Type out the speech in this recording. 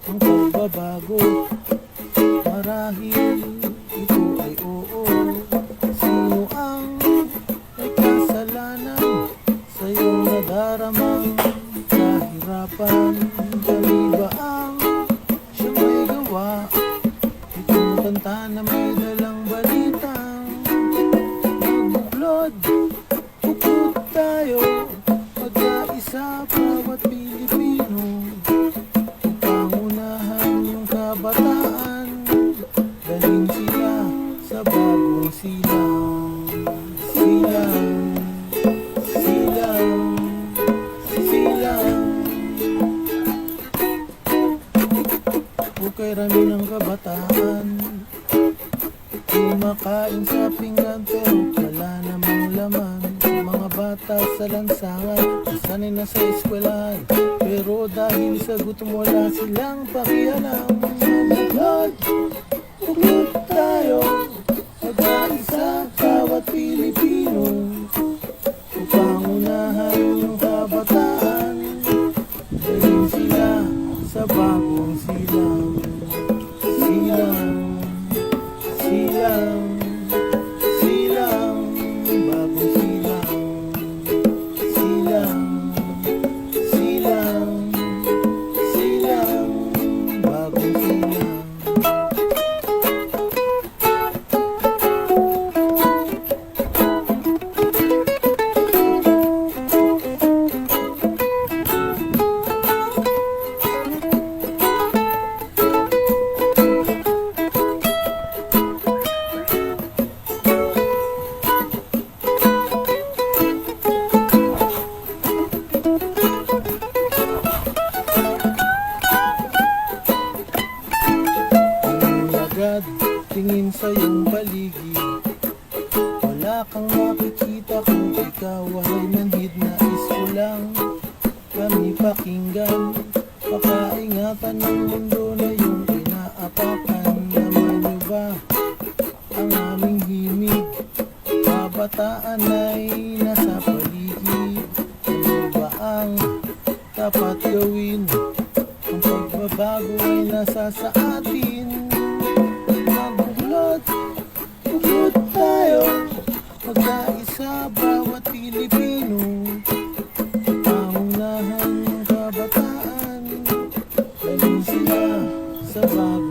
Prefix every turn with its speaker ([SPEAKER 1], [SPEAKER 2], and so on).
[SPEAKER 1] ang pagbabago. Marahil ito ay oo. Sino ang may kasalanan sa iyong nadaramang kahirapan? Kami ba ang siyang may gawa? Itong kanta na may dalang balitang magbuklod, bukod tayo, magkaisa bawat Pilipino. Pangunahan yung kabataan, dalhin sila sa bagong silang. Silang, silang, silang. Ukay rami ng kabataan, kumakain sa pinggan pero wala namang laman. Mga bata sa lansangan, nasanay na sa eskwelahan, pero dahil sa gutom wala silang pakialam. Buklod, buklod tayo, mag-aisa bawat Pilipino. Upangunahan yung kabataan, dalhin sila sa bagong silang. Silang, silang, silang, bagong silang. Silang, silang, silang, bagong silang. Agad tingin sa iyong paligid, wala kang makikita kung ikaw ay manhid. Nais ko lang kami pakinggan, pakaingatan ng mundo na iyong inaapakan. Naman niyo ba ang aming himig? Kabataan ay nasa paligid, ano ba ang dapat gawin? Ang pagbabago ay nasa sa atin. Magbuklod, buklod tayo, magkaisa bawat Pilipino. Pangunahan ng kabataan, dalhin sila sa bago.